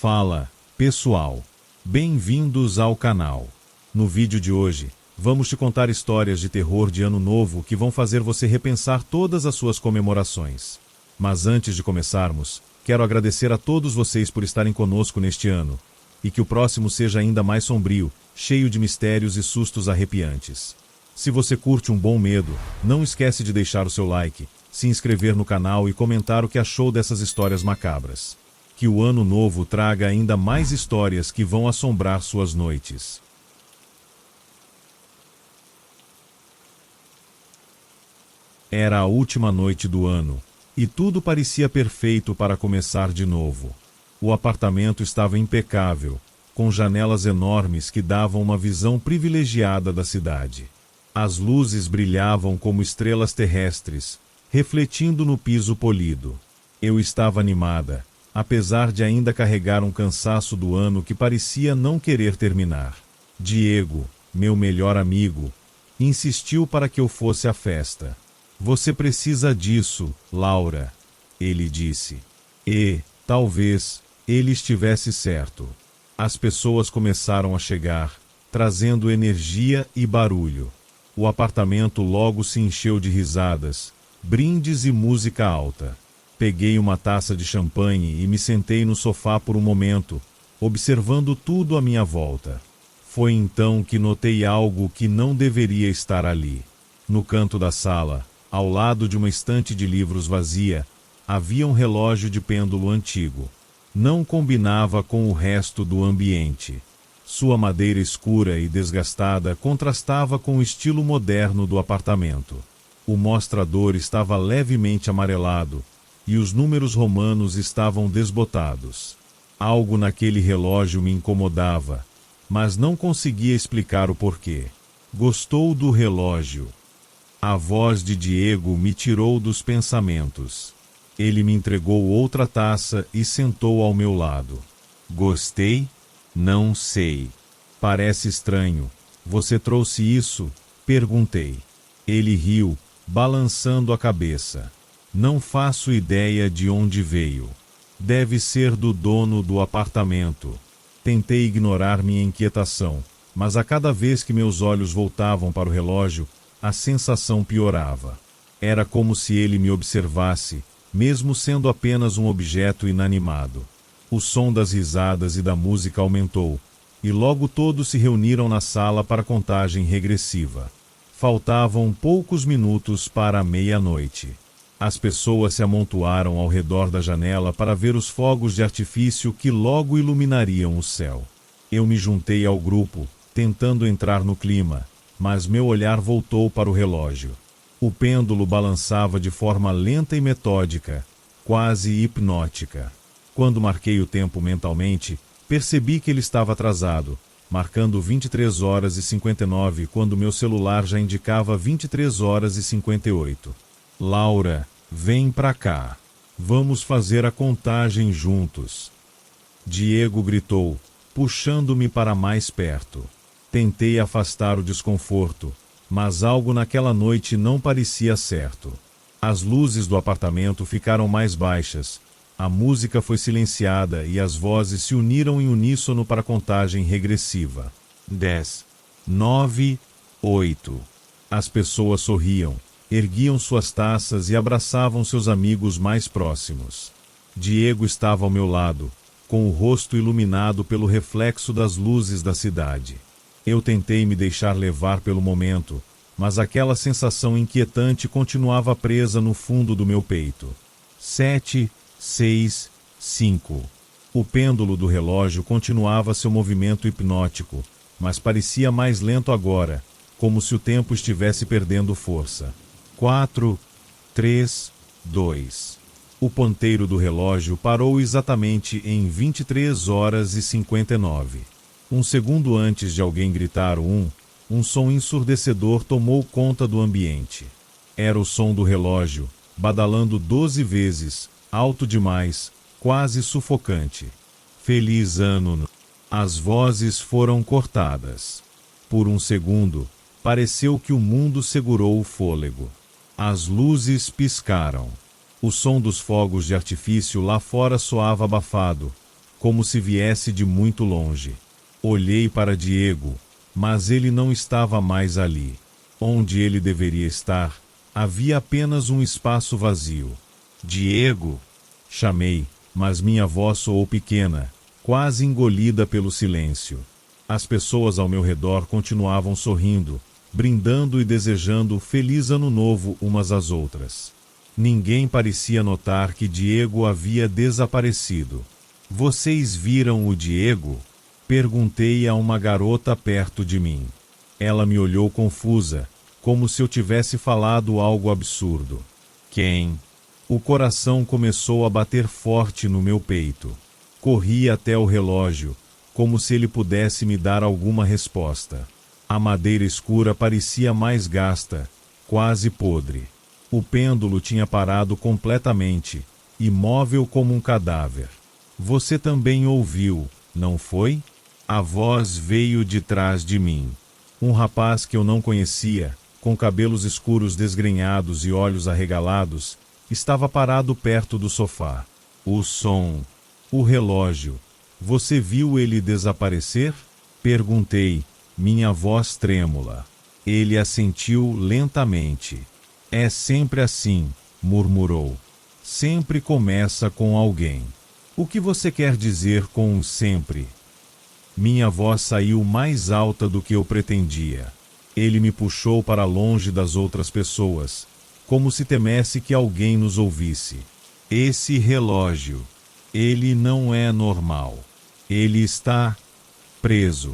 Fala, pessoal! Bem-vindos ao canal. No vídeo de hoje, vamos te contar histórias de terror de Ano Novo que vão fazer você repensar todas as suas comemorações. Mas antes de começarmos, quero agradecer a todos vocês por estarem conosco neste ano, e que o próximo seja ainda mais sombrio, cheio de mistérios e sustos arrepiantes. Se você curte um bom medo, não esquece de deixar o seu like, se inscrever no canal e comentar o que achou dessas histórias macabras. Que o Ano Novo traga ainda mais histórias que vão assombrar suas noites. Era a última noite do ano, e tudo parecia perfeito para começar de novo. O apartamento estava impecável, com janelas enormes que davam uma visão privilegiada da cidade. As luzes brilhavam como estrelas terrestres, refletindo no piso polido. Eu estava animada, apesar de ainda carregar um cansaço do ano que parecia não querer terminar. Diego, meu melhor amigo, insistiu para que eu fosse à festa. "Você precisa disso, Laura", ele disse. E, talvez, ele estivesse certo. As pessoas começaram a chegar, trazendo energia e barulho. O apartamento logo se encheu de risadas, brindes e música alta. Peguei uma taça de champanhe e me sentei no sofá por um momento, observando tudo à minha volta. Foi então que notei algo que não deveria estar ali. No canto da sala, ao lado de uma estante de livros vazia, havia um relógio de pêndulo antigo. Não combinava com o resto do ambiente. Sua madeira escura e desgastada contrastava com o estilo moderno do apartamento. O mostrador estava levemente amarelado, e os números romanos estavam desbotados. Algo naquele relógio me incomodava, mas não conseguia explicar o porquê. "Gostou do relógio?" A voz de Diego me tirou dos pensamentos. Ele me entregou outra taça e sentou ao meu lado. "Gostei? Não sei. Parece estranho. Você trouxe isso?" perguntei. Ele riu, balançando a cabeça. "Não faço ideia de onde veio. Deve ser do dono do apartamento." Tentei ignorar minha inquietação, mas a cada vez que meus olhos voltavam para o relógio, a sensação piorava. Era como se ele me observasse, mesmo sendo apenas um objeto inanimado. O som das risadas e da música aumentou, e logo todos se reuniram na sala para a contagem regressiva. Faltavam poucos minutos para a meia-noite. As pessoas se amontoaram ao redor da janela para ver os fogos de artifício que logo iluminariam o céu. Eu me juntei ao grupo, tentando entrar no clima, mas meu olhar voltou para o relógio. O pêndulo balançava de forma lenta e metódica, quase hipnótica. Quando marquei o tempo mentalmente, percebi que ele estava atrasado, marcando 23 horas e 59 quando meu celular já indicava 23 horas e 58. "Laura, vem pra cá. Vamos fazer a contagem juntos." Diego gritou, puxando-me para mais perto. Tentei afastar o desconforto, mas algo naquela noite não parecia certo. As luzes do apartamento ficaram mais baixas, a música foi silenciada e as vozes se uniram em uníssono para a contagem regressiva. 10, 9, 8. As pessoas sorriam, erguiam suas taças e abraçavam seus amigos mais próximos. Diego estava ao meu lado, com o rosto iluminado pelo reflexo das luzes da cidade. Eu tentei me deixar levar pelo momento, mas aquela sensação inquietante continuava presa no fundo do meu peito. 7, 6, 5. O pêndulo do relógio continuava seu movimento hipnótico, mas parecia mais lento agora, como se o tempo estivesse perdendo força. 4, 3, 2. O ponteiro do relógio parou exatamente em 23 horas e 59. Um segundo antes de alguém gritar um som ensurdecedor tomou conta do ambiente. Era o som do relógio, badalando 12 vezes, alto demais, quase sufocante. "Feliz ano!" As vozes foram cortadas. Por um segundo, pareceu que o mundo segurou o fôlego. As luzes piscaram. O som dos fogos de artifício lá fora soava abafado, como se viesse de muito longe. Olhei para Diego, mas ele não estava mais ali. Onde ele deveria estar, havia apenas um espaço vazio. Diego! Chamei, mas minha voz soou pequena, quase engolida pelo silêncio. As pessoas ao meu redor continuavam sorrindo, brindando e desejando feliz ano novo umas às outras. Ninguém parecia notar que Diego havia desaparecido. Vocês viram o Diego? Perguntei a uma garota perto de mim. Ela me olhou confusa, como se eu tivesse falado algo absurdo. Quem? O coração começou a bater forte no meu peito. Corri até o relógio, como se ele pudesse me dar alguma resposta. A madeira escura parecia mais gasta, quase podre. O pêndulo tinha parado completamente, imóvel como um cadáver. Você também ouviu, não foi? A voz veio de trás de mim. Um rapaz que eu não conhecia, com cabelos escuros desgrenhados e olhos arregalados, estava parado perto do sofá. O som, o relógio. Você viu ele desaparecer? Perguntei, minha voz trêmula. Ele assentiu lentamente. É sempre assim, murmurou. Sempre começa com alguém. O que você quer dizer com sempre? Minha voz saiu mais alta do que eu pretendia. Ele me puxou para longe das outras pessoas, como se temesse que alguém nos ouvisse. Esse relógio, ele não é normal. Ele está preso.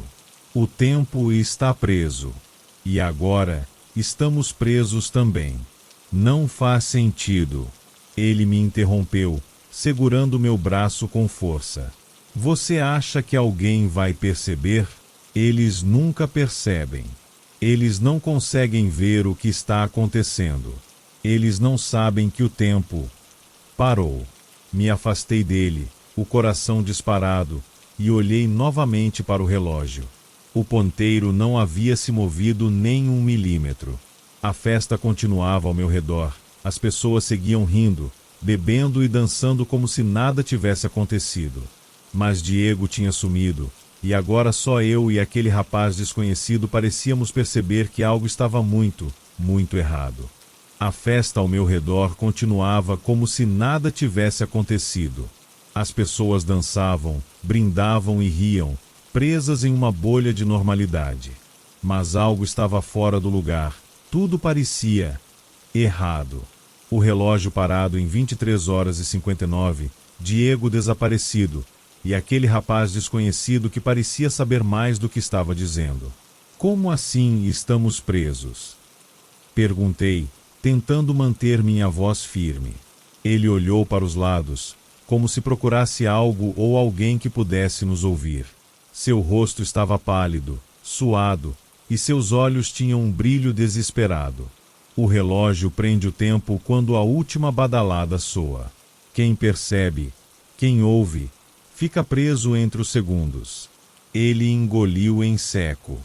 O tempo está preso. E agora, estamos presos também. Não faz sentido. Ele me interrompeu, segurando meu braço com força. Você acha que alguém vai perceber? Eles nunca percebem. Eles não conseguem ver o que está acontecendo. Eles não sabem que o tempo parou. Me afastei dele, o coração disparado, e olhei novamente para o relógio. O ponteiro não havia se movido nem 1 milímetro. A festa continuava ao meu redor. As pessoas seguiam rindo, bebendo e dançando como se nada tivesse acontecido. Mas Diego tinha sumido, e agora só eu e aquele rapaz desconhecido parecíamos perceber que algo estava muito, muito errado. A festa ao meu redor continuava como se nada tivesse acontecido. As pessoas dançavam, brindavam e riam, presas em uma bolha de normalidade. Mas algo estava fora do lugar. Tudo parecia errado. O relógio parado em 23h59, Diego desaparecido, e aquele rapaz desconhecido que parecia saber mais do que estava dizendo. Como assim estamos presos? Perguntei, tentando manter minha voz firme. Ele olhou para os lados, como se procurasse algo ou alguém que pudesse nos ouvir. Seu rosto estava pálido, suado, e seus olhos tinham um brilho desesperado. O relógio prende o tempo quando a última badalada soa. Quem percebe, quem ouve, fica preso entre os segundos. Ele engoliu em seco.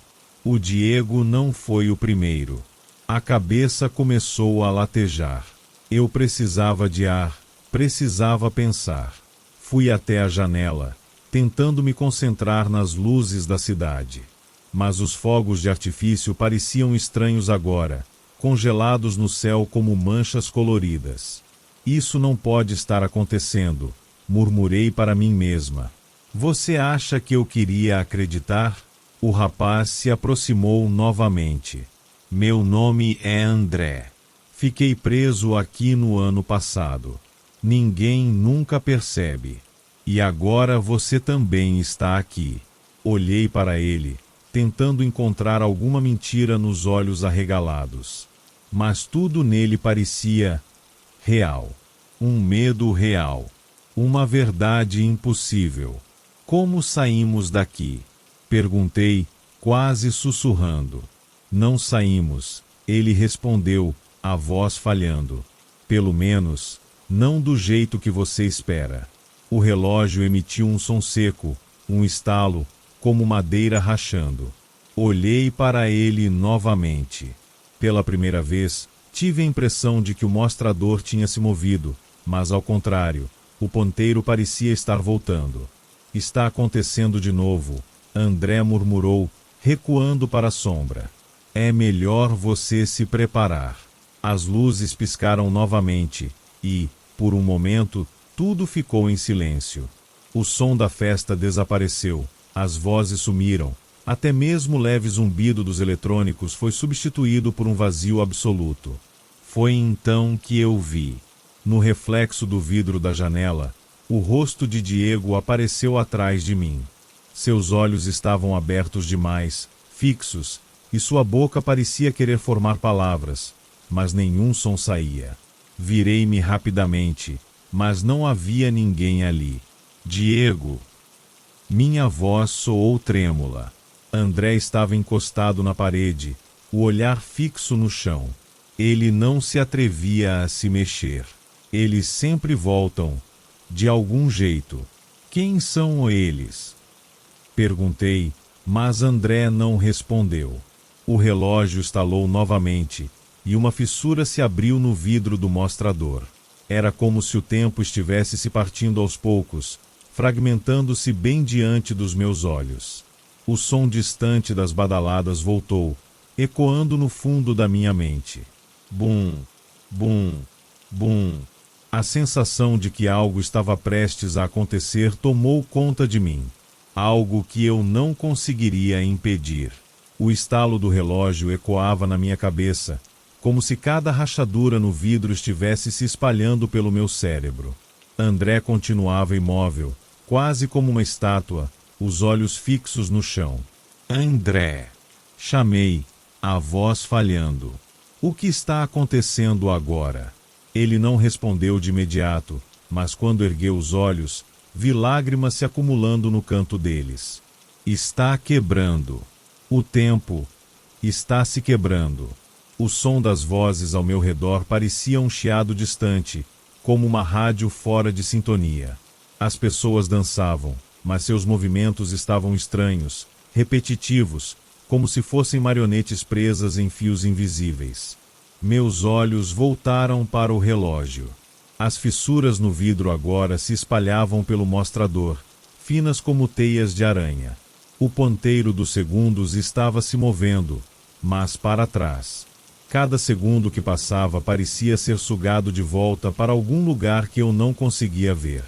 O Diego não foi o primeiro. A cabeça começou a latejar. Eu precisava de ar, precisava pensar. Fui até a janela, tentando me concentrar nas luzes da cidade. Mas os fogos de artifício pareciam estranhos agora, congelados no céu como manchas coloridas. Isso não pode estar acontecendo, murmurei para mim mesma. Você acha que eu queria acreditar? O rapaz se aproximou novamente. Meu nome é André. Fiquei preso aqui no ano passado. Ninguém nunca percebe. E agora você também está aqui. Olhei para ele, tentando encontrar alguma mentira nos olhos arregalados. Mas tudo nele parecia real. Um medo real. Uma verdade impossível. Como saímos daqui? Perguntei, quase sussurrando. Não saímos, ele respondeu, a voz falhando. Pelo menos, não do jeito que você espera. O relógio emitiu um som seco, um estalo, como madeira rachando. Olhei para ele novamente. Pela primeira vez, tive a impressão de que o mostrador tinha se movido, mas ao contrário, o ponteiro parecia estar voltando. Está acontecendo de novo, André murmurou, recuando para a sombra. É melhor você se preparar. As luzes piscaram novamente e, por um momento, tudo ficou em silêncio. O som da festa desapareceu, as vozes sumiram, até mesmo o leve zumbido dos eletrônicos foi substituído por um vazio absoluto. Foi então que eu vi. No reflexo do vidro da janela, o rosto de Diego apareceu atrás de mim. Seus olhos estavam abertos demais, fixos, e sua boca parecia querer formar palavras, mas nenhum som saía. Virei-me rapidamente, mas não havia ninguém ali. Diego! Minha voz soou trêmula. André estava encostado na parede, o olhar fixo no chão. Ele não se atrevia a se mexer. Eles sempre voltam, de algum jeito. Quem são eles? Perguntei, mas André não respondeu. O relógio estalou novamente, e uma fissura se abriu no vidro do mostrador. Era como se o tempo estivesse se partindo aos poucos, fragmentando-se bem diante dos meus olhos. O som distante das badaladas voltou, ecoando no fundo da minha mente. Bum, bum, bum. A sensação de que algo estava prestes a acontecer tomou conta de mim. Algo que eu não conseguiria impedir. O estalo do relógio ecoava na minha cabeça, como se cada rachadura no vidro estivesse se espalhando pelo meu cérebro. André continuava imóvel, quase como uma estátua, os olhos fixos no chão. André! Chamei, a voz falhando. O que está acontecendo agora? Ele não respondeu de imediato, mas quando ergueu os olhos, vi lágrimas se acumulando no canto deles. Está quebrando. O tempo está se quebrando. O som das vozes ao meu redor parecia um chiado distante, como uma rádio fora de sintonia. As pessoas dançavam, mas seus movimentos estavam estranhos, repetitivos, como se fossem marionetes presas em fios invisíveis. Meus olhos voltaram para o relógio. As fissuras no vidro agora se espalhavam pelo mostrador, finas como teias de aranha. O ponteiro dos segundos estava se movendo, mas para trás. Cada segundo que passava parecia ser sugado de volta para algum lugar que eu não conseguia ver.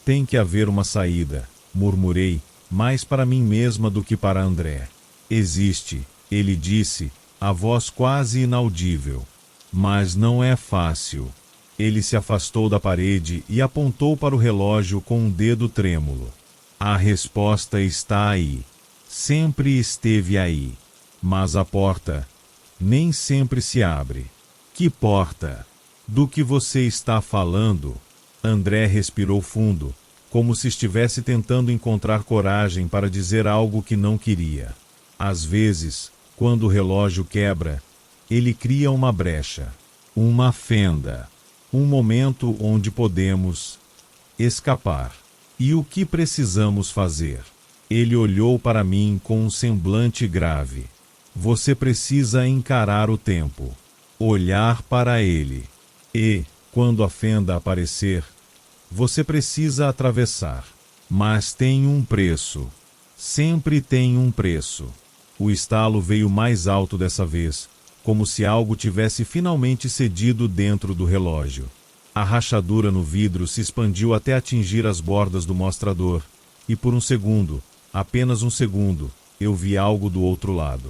Tem que haver uma saída, murmurei, mais para mim mesma do que para André. Existe, ele disse, a voz quase inaudível. Mas não é fácil. Ele se afastou da parede e apontou para o relógio com um dedo trêmulo. A resposta está aí. Sempre esteve aí. Mas a porta nem sempre se abre. Que porta? Do que você está falando? André respirou fundo, como se estivesse tentando encontrar coragem para dizer algo que não queria. Às vezes, quando o relógio quebra, ele cria uma brecha, uma fenda, um momento onde podemos escapar. E o que precisamos fazer? Ele olhou para mim com um semblante grave. Você precisa encarar o tempo, olhar para ele. E, quando a fenda aparecer, você precisa atravessar. Mas tem um preço. Sempre tem um preço. O estalo veio mais alto dessa vez, como se algo tivesse finalmente cedido dentro do relógio. A rachadura no vidro se expandiu até atingir as bordas do mostrador, e por um segundo, apenas um segundo, eu vi algo do outro lado.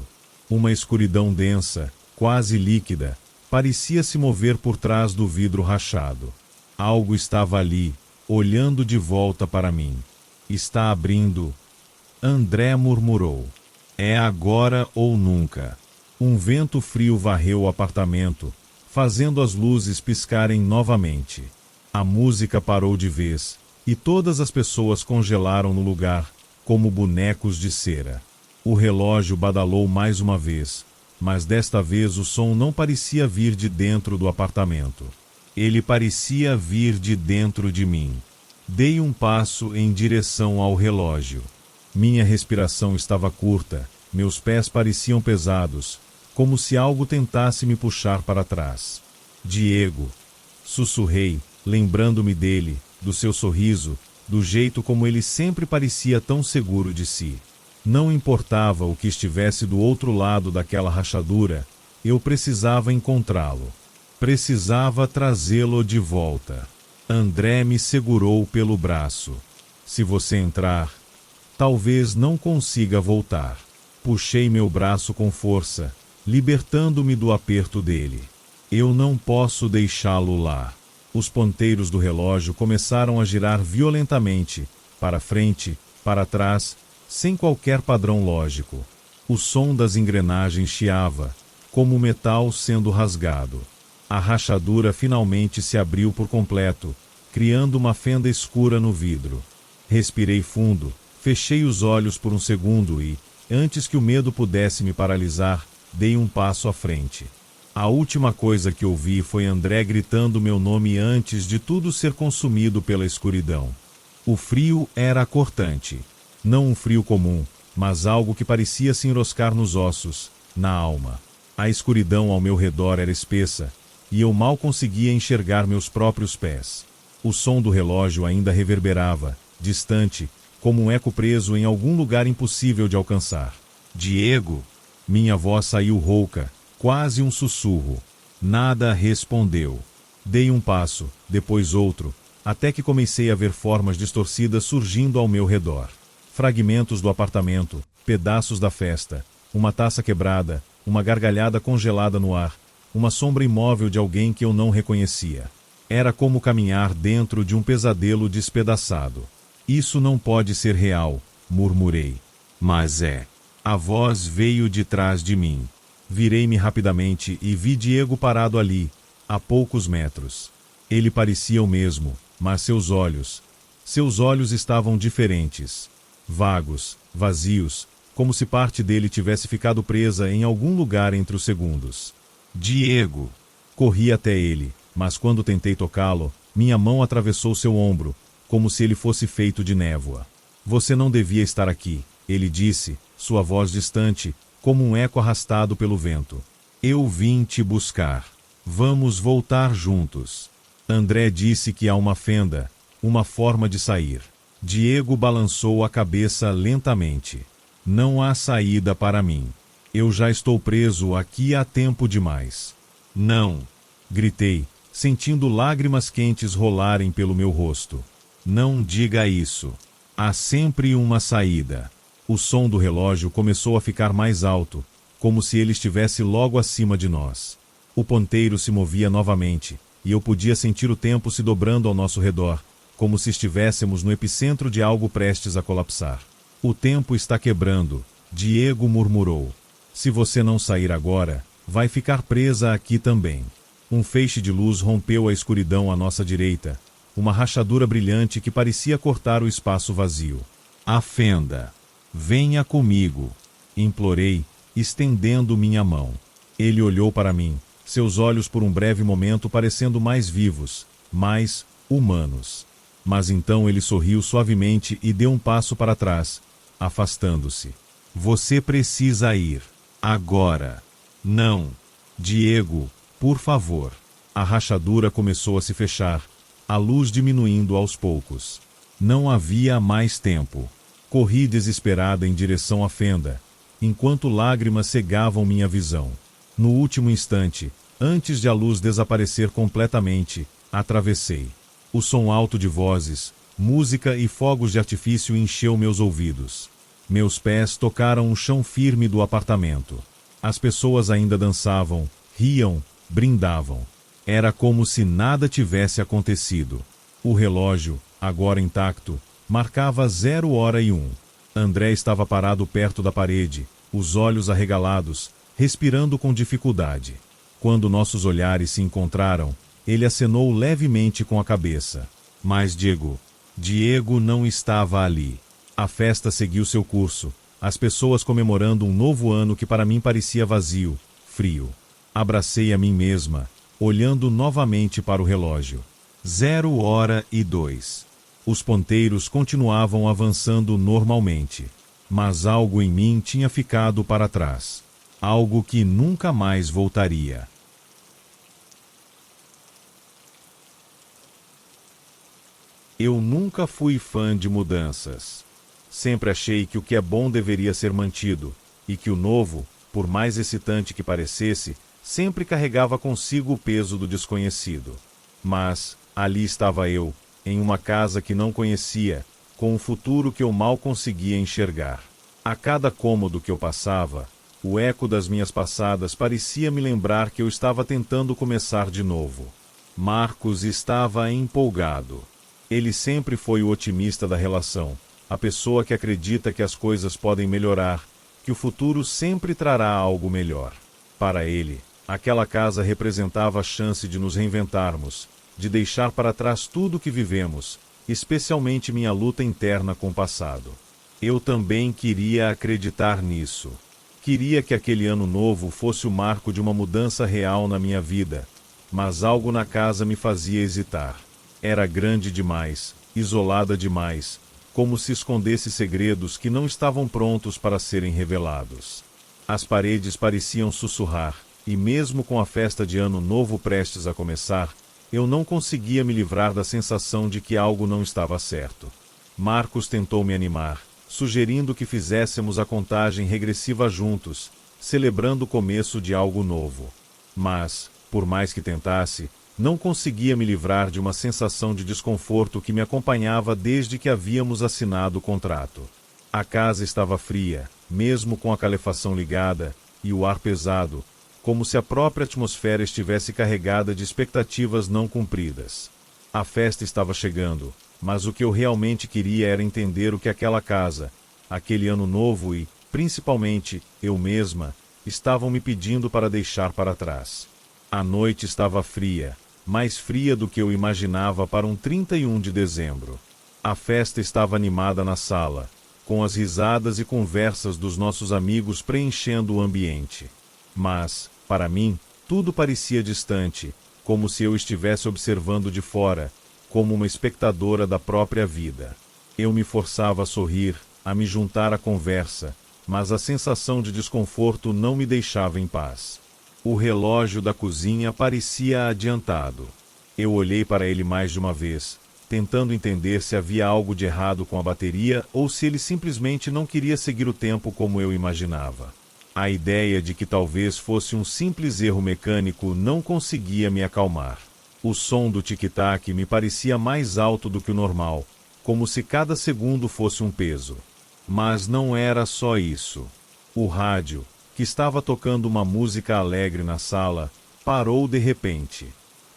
Uma escuridão densa, quase líquida, parecia se mover por trás do vidro rachado. Algo estava ali, olhando de volta para mim. Está abrindo. André murmurou. É agora ou nunca. Um vento frio varreu o apartamento, fazendo as luzes piscarem novamente. A música parou de vez, e todas as pessoas congelaram no lugar, como bonecos de cera. O relógio badalou mais uma vez, mas desta vez o som não parecia vir de dentro do apartamento. Ele parecia vir de dentro de mim. Dei um passo em direção ao relógio. Minha respiração estava curta, meus pés pareciam pesados, como se algo tentasse me puxar para trás. Diego! Sussurrei, lembrando-me dele, do seu sorriso, do jeito como ele sempre parecia tão seguro de si. Não importava o que estivesse do outro lado daquela rachadura, eu precisava encontrá-lo. Precisava trazê-lo de volta. André me segurou pelo braço. Se você entrar, talvez não consiga voltar. Puxei meu braço com força, libertando-me do aperto dele. Eu não posso deixá-lo lá. Os ponteiros do relógio começaram a girar violentamente, para frente, para trás, sem qualquer padrão lógico. O som das engrenagens chiava, como o metal sendo rasgado. A rachadura finalmente se abriu por completo, criando uma fenda escura no vidro. Respirei fundo, fechei os olhos por um segundo e, antes que o medo pudesse me paralisar, dei um passo à frente. A última coisa que ouvi foi André gritando meu nome antes de tudo ser consumido pela escuridão. O frio era cortante. Não um frio comum, mas algo que parecia se enroscar nos ossos, na alma. A escuridão ao meu redor era espessa, e eu mal conseguia enxergar meus próprios pés. O som do relógio ainda reverberava, distante, como um eco preso em algum lugar impossível de alcançar. Diego! Minha voz saiu rouca, quase um sussurro. Nada respondeu. Dei um passo, depois outro, até que comecei a ver formas distorcidas surgindo ao meu redor. Fragmentos do apartamento, pedaços da festa, uma taça quebrada, uma gargalhada congelada no ar, uma sombra imóvel de alguém que eu não reconhecia. Era como caminhar dentro de um pesadelo despedaçado. Isso não pode ser real, murmurei. Mas é. A voz veio de trás de mim. Virei-me rapidamente e vi Diego parado ali, a poucos metros. Ele parecia o mesmo, mas seus olhos estavam diferentes. Vagos, vazios, como se parte dele tivesse ficado presa em algum lugar entre os segundos. Diego! Corri até ele, mas quando tentei tocá-lo, minha mão atravessou seu ombro, como se ele fosse feito de névoa. Você não devia estar aqui, ele disse, sua voz distante, como um eco arrastado pelo vento. Eu vim te buscar. Vamos voltar juntos. André disse que há uma fenda, uma forma de sair. Diego balançou a cabeça lentamente. Não há saída para mim. Eu já estou preso aqui há tempo demais. Não! Gritei, sentindo lágrimas quentes rolarem pelo meu rosto. Não diga isso. Há sempre uma saída. O som do relógio começou a ficar mais alto, como se ele estivesse logo acima de nós. O ponteiro se movia novamente, e eu podia sentir o tempo se dobrando ao nosso redor, como se estivéssemos no epicentro de algo prestes a colapsar. O tempo está quebrando, Diego murmurou. Se você não sair agora, vai ficar presa aqui também. Um feixe de luz rompeu a escuridão à nossa direita, uma rachadura brilhante que parecia cortar o espaço vazio. A fenda. Venha comigo, implorei, estendendo minha mão. Ele olhou para mim, seus olhos por um breve momento parecendo mais vivos, mais humanos. Mas então ele sorriu suavemente e deu um passo para trás, afastando-se. Você precisa ir. Agora. Não. Diego, por favor. A rachadura começou a se fechar, a luz diminuindo aos poucos. Não havia mais tempo. Corri desesperada em direção à fenda, enquanto lágrimas cegavam minha visão. No último instante, antes de a luz desaparecer completamente, atravessei. O som alto de vozes, música e fogos de artifício encheu meus ouvidos. Meus pés tocaram o chão firme do apartamento. As pessoas ainda dançavam, riam, brindavam. Era como se nada tivesse acontecido. O relógio, agora intacto, marcava 0h01. André estava parado perto da parede, os olhos arregalados, respirando com dificuldade. Quando nossos olhares se encontraram, ele acenou levemente com a cabeça. Mas Diego não estava ali. A festa seguiu seu curso, as pessoas comemorando um novo ano que para mim parecia vazio, frio. Abracei a mim mesma, olhando novamente para o relógio. 0h02. Os ponteiros continuavam avançando normalmente, mas algo em mim tinha ficado para trás. Algo que nunca mais voltaria. Eu nunca fui fã de mudanças. Sempre achei que o que é bom deveria ser mantido, e que o novo, por mais excitante que parecesse, sempre carregava consigo o peso do desconhecido. Mas, ali estava eu, em uma casa que não conhecia, com um futuro que eu mal conseguia enxergar. A cada cômodo que eu passava, o eco das minhas passadas parecia me lembrar que eu estava tentando começar de novo. Marcos estava empolgado. Ele sempre foi o otimista da relação, a pessoa que acredita que as coisas podem melhorar, que o futuro sempre trará algo melhor. Para ele, aquela casa representava a chance de nos reinventarmos, de deixar para trás tudo o que vivemos, especialmente minha luta interna com o passado. Eu também queria acreditar nisso. Queria que aquele ano novo fosse o marco de uma mudança real na minha vida, mas algo na casa me fazia hesitar. Era grande demais, isolada demais, como se escondesse segredos que não estavam prontos para serem revelados. As paredes pareciam sussurrar, e mesmo com a festa de Ano Novo prestes a começar, eu não conseguia me livrar da sensação de que algo não estava certo. Marcos tentou me animar, sugerindo que fizéssemos a contagem regressiva juntos, celebrando o começo de algo novo. Mas, por mais que tentasse, não conseguia me livrar de uma sensação de desconforto que me acompanhava desde que havíamos assinado o contrato. A casa estava fria, mesmo com a calefação ligada, e o ar pesado, como se a própria atmosfera estivesse carregada de expectativas não cumpridas. A festa estava chegando, mas o que eu realmente queria era entender o que aquela casa, aquele ano novo e, principalmente, eu mesma, estavam me pedindo para deixar para trás. A noite estava fria, mais fria do que eu imaginava para um 31 de dezembro. A festa estava animada na sala, com as risadas e conversas dos nossos amigos preenchendo o ambiente. Mas, para mim, tudo parecia distante, como se eu estivesse observando de fora, como uma espectadora da própria vida. Eu me forçava a sorrir, a me juntar à conversa, mas a sensação de desconforto não me deixava em paz. O relógio da cozinha parecia adiantado. Eu olhei para ele mais de uma vez, tentando entender se havia algo de errado com a bateria ou se ele simplesmente não queria seguir o tempo como eu imaginava. A ideia de que talvez fosse um simples erro mecânico não conseguia me acalmar. O som do tic-tac me parecia mais alto do que o normal, como se cada segundo fosse um peso. Mas não era só isso. O rádio, que estava tocando uma música alegre na sala, parou de repente.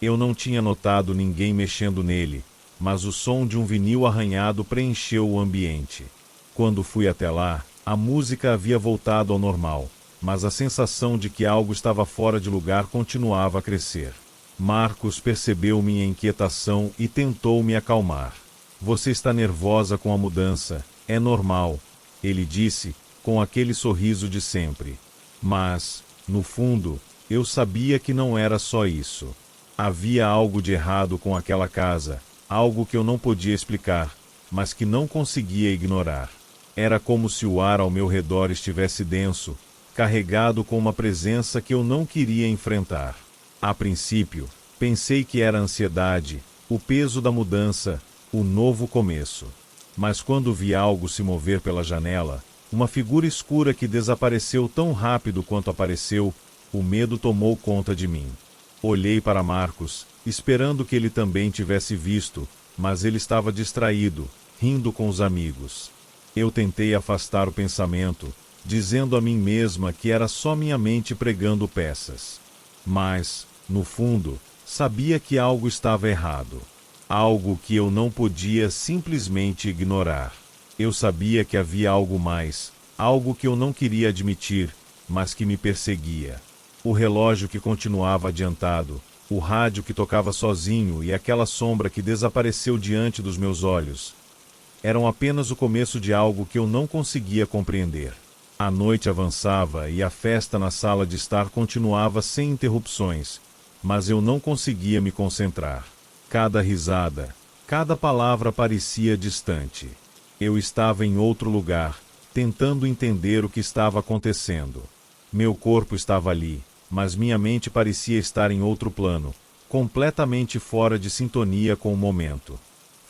Eu não tinha notado ninguém mexendo nele, mas o som de um vinil arranhado preencheu o ambiente. Quando fui até lá, a música havia voltado ao normal, mas a sensação de que algo estava fora de lugar continuava a crescer. Marcos percebeu minha inquietação e tentou me acalmar. Você está nervosa com a mudança, é normal, ele disse, com aquele sorriso de sempre. Mas, no fundo, eu sabia que não era só isso. Havia algo de errado com aquela casa, algo que eu não podia explicar, mas que não conseguia ignorar. Era como se o ar ao meu redor estivesse denso, carregado com uma presença que eu não queria enfrentar. A princípio, pensei que era a ansiedade, o peso da mudança, o novo começo. Mas quando vi algo se mover pela janela, uma figura escura que desapareceu tão rápido quanto apareceu, o medo tomou conta de mim. Olhei para Marcos, esperando que ele também tivesse visto, mas ele estava distraído, rindo com os amigos. Eu tentei afastar o pensamento, dizendo a mim mesma que era só minha mente pregando peças. Mas, no fundo, sabia que algo estava errado. Algo que eu não podia simplesmente ignorar. Eu sabia que havia algo mais, algo que eu não queria admitir, mas que me perseguia. O relógio que continuava adiantado, o rádio que tocava sozinho e aquela sombra que desapareceu diante dos meus olhos, eram apenas o começo de algo que eu não conseguia compreender. A noite avançava e a festa na sala de estar continuava sem interrupções, mas eu não conseguia me concentrar. Cada risada, cada palavra parecia distante. Eu estava em outro lugar, tentando entender o que estava acontecendo. Meu corpo estava ali, mas minha mente parecia estar em outro plano, completamente fora de sintonia com o momento.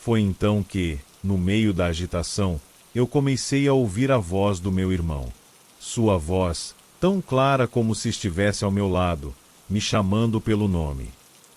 Foi então que, no meio da agitação, eu comecei a ouvir a voz do meu irmão. Sua voz, tão clara como se estivesse ao meu lado, me chamando pelo nome.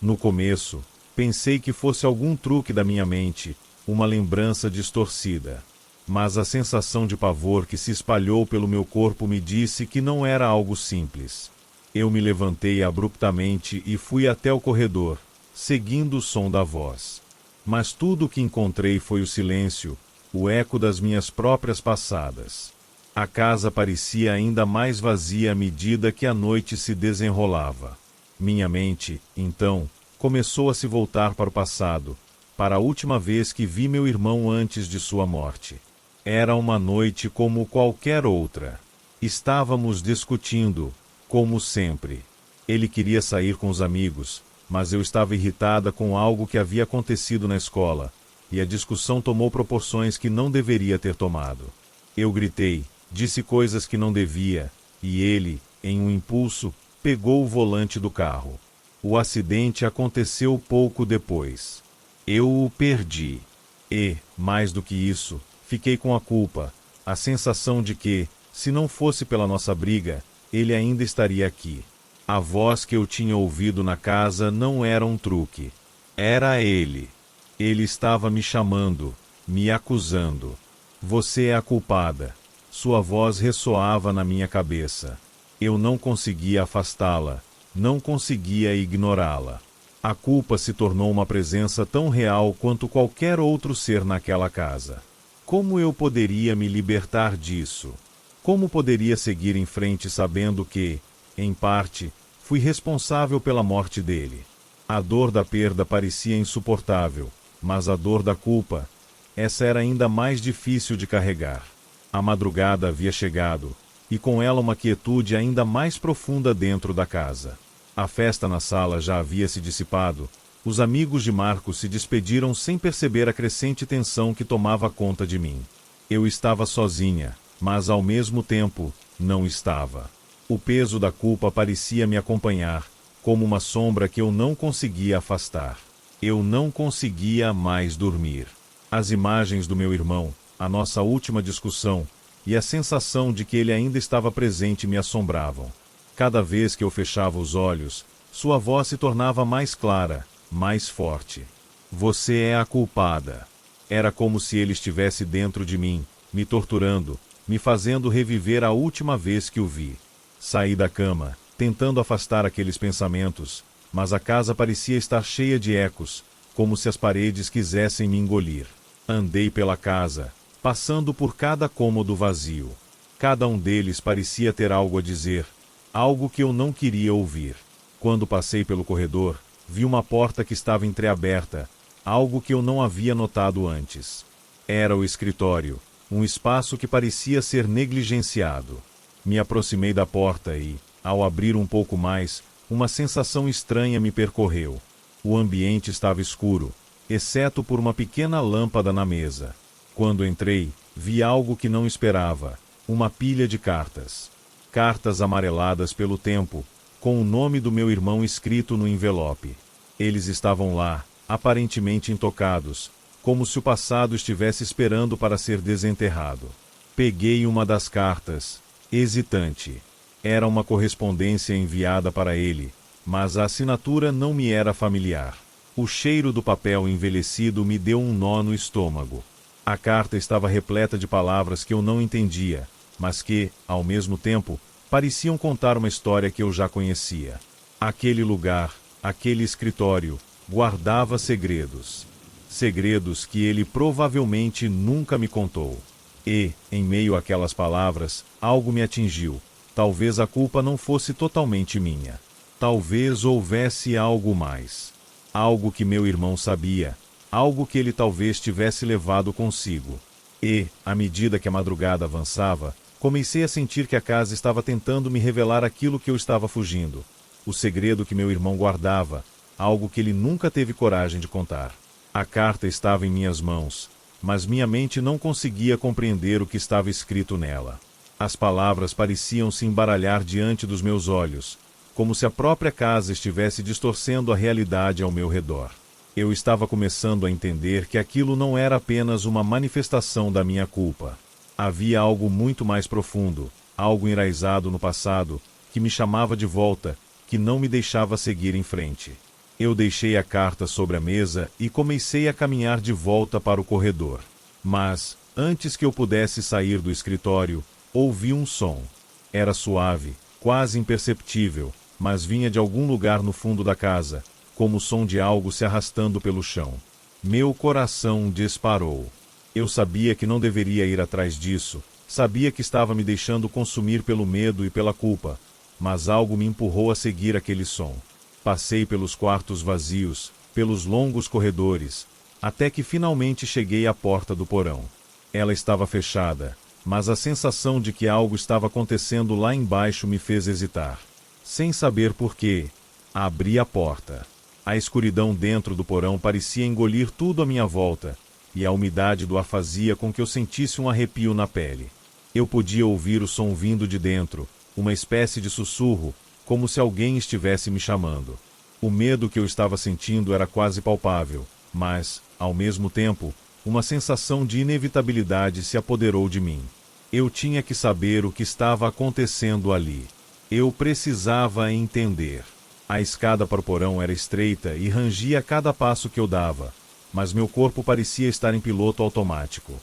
No começo, pensei que fosse algum truque da minha mente, uma lembrança distorcida. Mas a sensação de pavor que se espalhou pelo meu corpo me disse que não era algo simples. Eu me levantei abruptamente e fui até o corredor, seguindo o som da voz. Mas tudo o que encontrei foi o silêncio, o eco das minhas próprias passadas. A casa parecia ainda mais vazia à medida que a noite se desenrolava. Minha mente, então, começou a se voltar para o passado, para a última vez que vi meu irmão antes de sua morte. Era uma noite como qualquer outra. Estávamos discutindo, como sempre. Ele queria sair com os amigos, mas eu estava irritada com algo que havia acontecido na escola, e a discussão tomou proporções que não deveria ter tomado. Eu gritei, disse coisas que não devia, e ele, em um impulso, pegou o volante do carro. O acidente aconteceu pouco depois. Eu o perdi. E, mais do que isso, fiquei com a culpa, a sensação de que, se não fosse pela nossa briga, ele ainda estaria aqui. A voz que eu tinha ouvido na casa não era um truque. Era ele. Ele estava me chamando, me acusando. Você é a culpada. Sua voz ressoava na minha cabeça. Eu não conseguia afastá-la, não conseguia ignorá-la. A culpa se tornou uma presença tão real quanto qualquer outro ser naquela casa. Como eu poderia me libertar disso? Como poderia seguir em frente sabendo que, em parte, fui responsável pela morte dele? A dor da perda parecia insuportável, mas a dor da culpa, essa era ainda mais difícil de carregar. A madrugada havia chegado, e com ela uma quietude ainda mais profunda dentro da casa. A festa na sala já havia se dissipado, os amigos de Marcos se despediram sem perceber a crescente tensão que tomava conta de mim. Eu estava sozinha, mas ao mesmo tempo, não estava. O peso da culpa parecia me acompanhar, como uma sombra que eu não conseguia afastar. Eu não conseguia mais dormir. As imagens do meu irmão, a nossa última discussão, e a sensação de que ele ainda estava presente me assombravam. Cada vez que eu fechava os olhos, sua voz se tornava mais clara, mais forte. Você é a culpada. Era como se ele estivesse dentro de mim, me torturando, me fazendo reviver a última vez que o vi. Saí da cama, tentando afastar aqueles pensamentos, mas a casa parecia estar cheia de ecos, como se as paredes quisessem me engolir. Andei pela casa, passando por cada cômodo vazio. Cada um deles parecia ter algo a dizer, algo que eu não queria ouvir. Quando passei pelo corredor, vi uma porta que estava entreaberta, algo que eu não havia notado antes. Era o escritório, um espaço que parecia ser negligenciado. Me aproximei da porta e, ao abrir um pouco mais, uma sensação estranha me percorreu. O ambiente estava escuro, exceto por uma pequena lâmpada na mesa. Quando entrei, vi algo que não esperava, uma pilha de cartas. Cartas amareladas pelo tempo, com o nome do meu irmão escrito no envelope. Eles estavam lá, aparentemente intocados, como se o passado estivesse esperando para ser desenterrado. Peguei uma das cartas, hesitante. Era uma correspondência enviada para ele, mas a assinatura não me era familiar. O cheiro do papel envelhecido me deu um nó no estômago. A carta estava repleta de palavras que eu não entendia, mas que, ao mesmo tempo, pareciam contar uma história que eu já conhecia. Aquele lugar, aquele escritório, guardava segredos. Segredos que ele provavelmente nunca me contou. E, em meio àquelas palavras, algo me atingiu. Talvez a culpa não fosse totalmente minha. Talvez houvesse algo mais. Algo que meu irmão sabia. Algo que ele talvez tivesse levado consigo. E, à medida que a madrugada avançava, comecei a sentir que a casa estava tentando me revelar aquilo que eu estava fugindo. O segredo que meu irmão guardava, algo que ele nunca teve coragem de contar. A carta estava em minhas mãos, mas minha mente não conseguia compreender o que estava escrito nela. As palavras pareciam se embaralhar diante dos meus olhos, como se a própria casa estivesse distorcendo a realidade ao meu redor. Eu estava começando a entender que aquilo não era apenas uma manifestação da minha culpa. Havia algo muito mais profundo, algo enraizado no passado, que me chamava de volta, que não me deixava seguir em frente. Eu deixei a carta sobre a mesa e comecei a caminhar de volta para o corredor. Mas, antes que eu pudesse sair do escritório, ouvi um som. Era suave, quase imperceptível, mas vinha de algum lugar no fundo da casa, como o som de algo se arrastando pelo chão. Meu coração disparou. Eu sabia que não deveria ir atrás disso, sabia que estava me deixando consumir pelo medo e pela culpa, mas algo me empurrou a seguir aquele som. Passei pelos quartos vazios, pelos longos corredores, até que finalmente cheguei à porta do porão. Ela estava fechada, mas a sensação de que algo estava acontecendo lá embaixo me fez hesitar. Sem saber porquê, abri a porta. A escuridão dentro do porão parecia engolir tudo à minha volta, e a umidade do ar fazia com que eu sentisse um arrepio na pele. Eu podia ouvir o som vindo de dentro, uma espécie de sussurro, como se alguém estivesse me chamando. O medo que eu estava sentindo era quase palpável, mas, ao mesmo tempo, uma sensação de inevitabilidade se apoderou de mim. Eu tinha que saber o que estava acontecendo ali. Eu precisava entender. A escada para o porão era estreita e rangia a cada passo que eu dava, mas meu corpo parecia estar em piloto automático.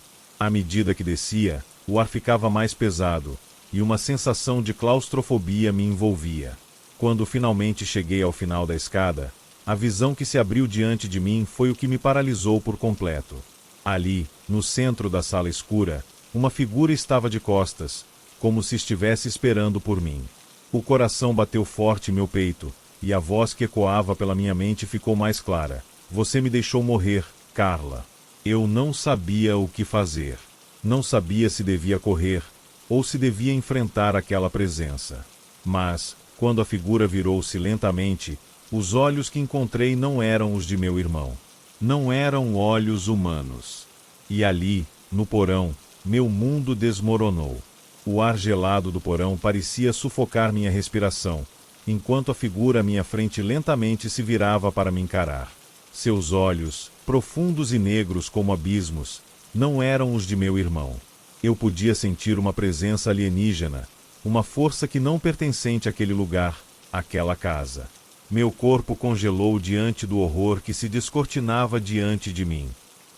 À medida que descia, o ar ficava mais pesado, e uma sensação de claustrofobia me envolvia. Quando finalmente cheguei ao final da escada, a visão que se abriu diante de mim foi o que me paralisou por completo. Ali, no centro da sala escura, uma figura estava de costas, como se estivesse esperando por mim. O coração bateu forte em meu peito, e a voz que ecoava pela minha mente ficou mais clara. Você me deixou morrer, Carla. Eu não sabia o que fazer. Não sabia se devia correr, ou se devia enfrentar aquela presença. Mas, quando a figura virou-se lentamente, os olhos que encontrei não eram os de meu irmão. Não eram olhos humanos. E ali, no porão, meu mundo desmoronou. O ar gelado do porão parecia sufocar minha respiração, enquanto a figura à minha frente lentamente se virava para me encarar. Seus olhos, profundos e negros como abismos, não eram os de meu irmão. Eu podia sentir uma presença alienígena, uma força que não pertencente àquele lugar, àquela casa. Meu corpo congelou diante do horror que se descortinava diante de mim.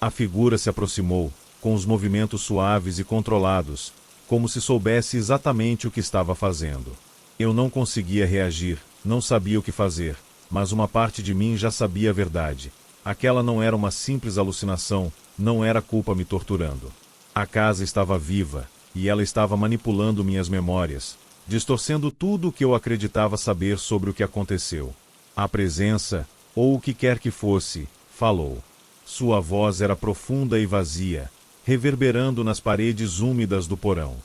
A figura se aproximou, com os movimentos suaves e controlados, como se soubesse exatamente o que estava fazendo. Eu não conseguia reagir, não sabia o que fazer, mas uma parte de mim já sabia a verdade. Aquela não era uma simples alucinação, não era culpa me torturando. A casa estava viva, e ela estava manipulando minhas memórias, distorcendo tudo o que eu acreditava saber sobre o que aconteceu. A presença, ou o que quer que fosse, falou. Sua voz era profunda e vazia, reverberando nas paredes úmidas do porão.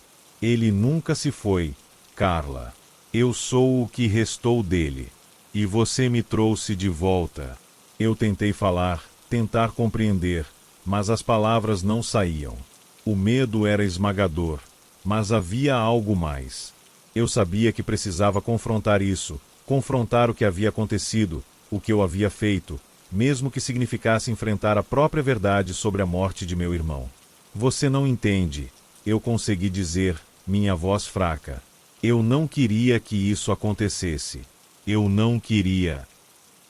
Ele nunca se foi, Carla. Eu sou o que restou dele. E você me trouxe de volta. Eu tentei falar, tentar compreender, mas as palavras não saíam. O medo era esmagador, mas havia algo mais. Eu sabia que precisava confrontar isso, confrontar o que havia acontecido, o que eu havia feito, mesmo que significasse enfrentar a própria verdade sobre a morte de meu irmão. Você não entende, eu consegui dizer, minha voz fraca. Eu não queria que isso acontecesse. Eu não queria.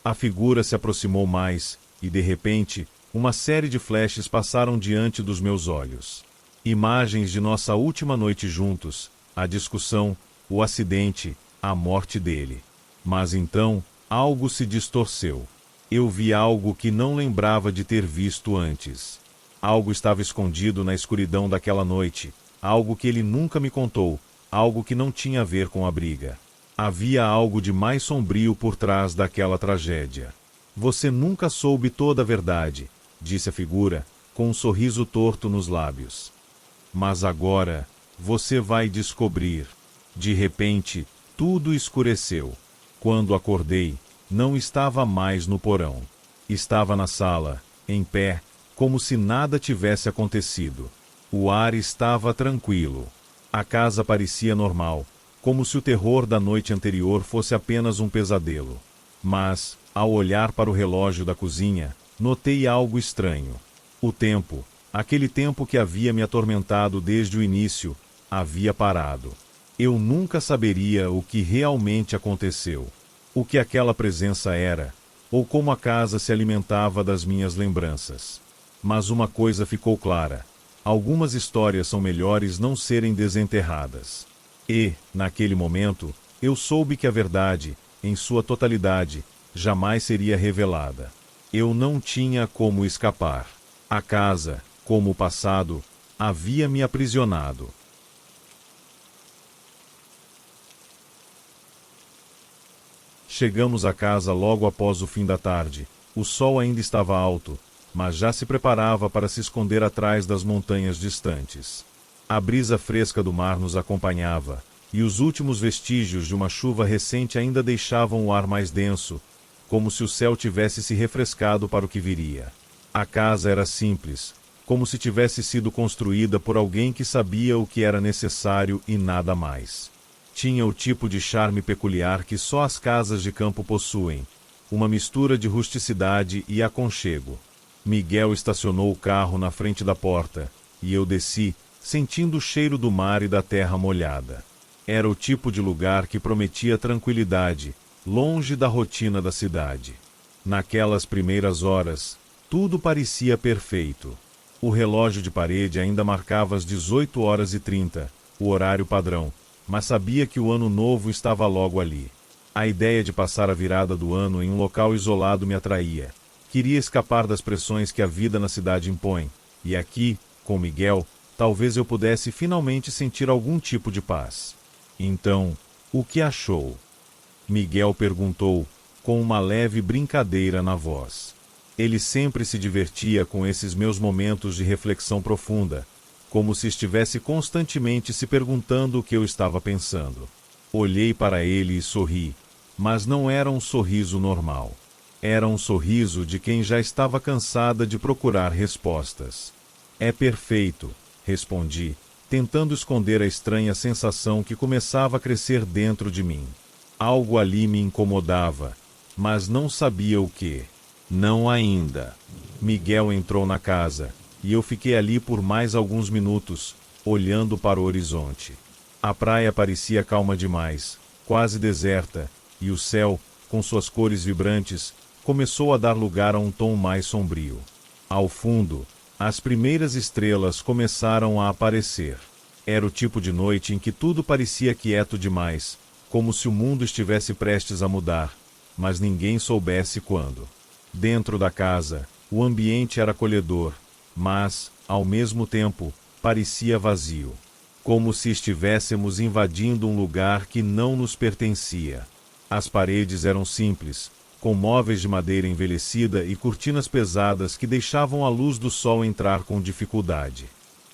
A figura se aproximou mais, e de repente, uma série de flashes passaram diante dos meus olhos. Imagens de nossa última noite juntos, a discussão, o acidente, a morte dele. Mas então, algo se distorceu. Eu vi algo que não lembrava de ter visto antes. Algo estava escondido na escuridão daquela noite, algo que ele nunca me contou, algo que não tinha a ver com a briga. Havia algo de mais sombrio por trás daquela tragédia. Você nunca soube toda a verdade, disse a figura, com um sorriso torto nos lábios. Mas agora, você vai descobrir. De repente, tudo escureceu. Quando acordei, não estava mais no porão. Estava na sala, em pé, como se nada tivesse acontecido. O ar estava tranquilo. A casa parecia normal, como se o terror da noite anterior fosse apenas um pesadelo. Mas, ao olhar para o relógio da cozinha, notei algo estranho. O tempo, aquele tempo que havia me atormentado desde o início, havia parado. Eu nunca saberia o que realmente aconteceu, o que aquela presença era, ou como a casa se alimentava das minhas lembranças. Mas uma coisa ficou clara: algumas histórias são melhores não serem desenterradas. E, naquele momento, eu soube que a verdade, em sua totalidade, jamais seria revelada. Eu não tinha como escapar. A casa, como o passado, havia me aprisionado. Chegamos à casa logo após o fim da tarde. O sol ainda estava alto, mas já se preparava para se esconder atrás das montanhas distantes. A brisa fresca do mar nos acompanhava, e os últimos vestígios de uma chuva recente ainda deixavam o ar mais denso, como se o céu tivesse se refrescado para o que viria. A casa era simples, como se tivesse sido construída por alguém que sabia o que era necessário e nada mais. Tinha o tipo de charme peculiar que só as casas de campo possuem, uma mistura de rusticidade e aconchego. Miguel estacionou o carro na frente da porta, e eu desci, sentindo o cheiro do mar e da terra molhada. Era o tipo de lugar que prometia tranquilidade, longe da rotina da cidade. Naquelas primeiras horas, tudo parecia perfeito. O relógio de parede ainda marcava as 18h30, o horário padrão, mas sabia que o ano novo estava logo ali. A ideia de passar a virada do ano em um local isolado me atraía. Queria escapar das pressões que a vida na cidade impõe, e aqui, com Miguel, talvez eu pudesse finalmente sentir algum tipo de paz. Então, o que achou? Miguel perguntou, com uma leve brincadeira na voz. Ele sempre se divertia com esses meus momentos de reflexão profunda, como se estivesse constantemente se perguntando o que eu estava pensando. Olhei para ele e sorri, mas não era um sorriso normal. Era um sorriso de quem já estava cansada de procurar respostas. É perfeito, respondi, tentando esconder a estranha sensação que começava a crescer dentro de mim. Algo ali me incomodava, mas não sabia o que. Não ainda. Miguel entrou na casa, e eu fiquei ali por mais alguns minutos, olhando para o horizonte. A praia parecia calma demais, quase deserta, e o céu, com suas cores vibrantes, começou a dar lugar a um tom mais sombrio. Ao fundo, as primeiras estrelas começaram a aparecer. Era o tipo de noite em que tudo parecia quieto demais, como se o mundo estivesse prestes a mudar, mas ninguém soubesse quando. Dentro da casa, o ambiente era acolhedor, mas, ao mesmo tempo, parecia vazio, como se estivéssemos invadindo um lugar que não nos pertencia. As paredes eram simples, com móveis de madeira envelhecida e cortinas pesadas que deixavam a luz do sol entrar com dificuldade.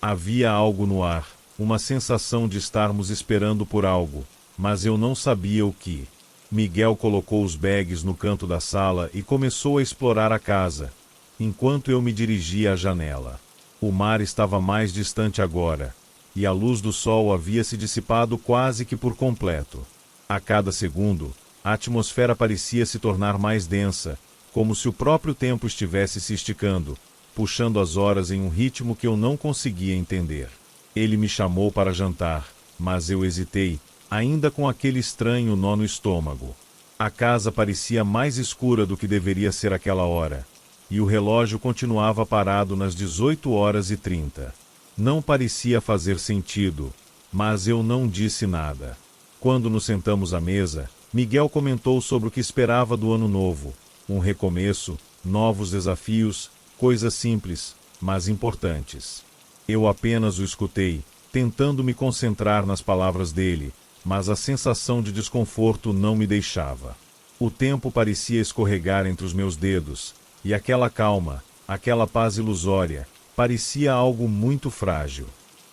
Havia algo no ar, uma sensação de estarmos esperando por algo, mas eu não sabia o que. Miguel colocou os bags no canto da sala e começou a explorar a casa, enquanto eu me dirigia à janela. O mar estava mais distante agora, e a luz do sol havia se dissipado quase que por completo. A cada segundo, a atmosfera parecia se tornar mais densa, como se o próprio tempo estivesse se esticando, puxando as horas em um ritmo que eu não conseguia entender. Ele me chamou para jantar, mas eu hesitei, ainda com aquele estranho nó no estômago. A casa parecia mais escura do que deveria ser aquela hora, e o relógio continuava parado nas 18h30. Não parecia fazer sentido, mas eu não disse nada. Quando nos sentamos à mesa, Miguel comentou sobre o que esperava do ano novo, um recomeço, novos desafios, coisas simples, mas importantes. Eu apenas o escutei, tentando me concentrar nas palavras dele, mas a sensação de desconforto não me deixava. O tempo parecia escorregar entre os meus dedos, e aquela calma, aquela paz ilusória, parecia algo muito frágil.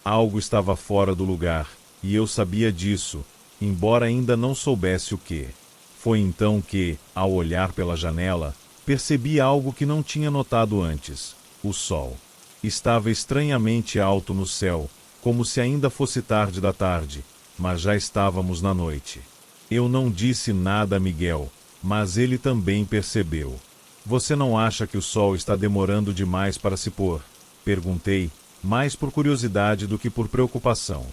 Algo estava fora do lugar, e eu sabia disso, embora ainda não soubesse o que. Foi então que, ao olhar pela janela, percebi algo que não tinha notado antes: o sol. Estava estranhamente alto no céu, como se ainda fosse tarde da tarde, mas já estávamos na noite. Eu não disse nada a Miguel, mas ele também percebeu. Você não acha que o sol está demorando demais para se pôr? Perguntei, mais por curiosidade do que por preocupação.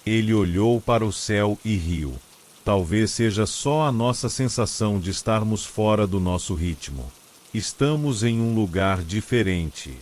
Ele olhou para o céu e riu. Talvez seja só a nossa sensação de estarmos fora do nosso ritmo. Estamos em um lugar diferente.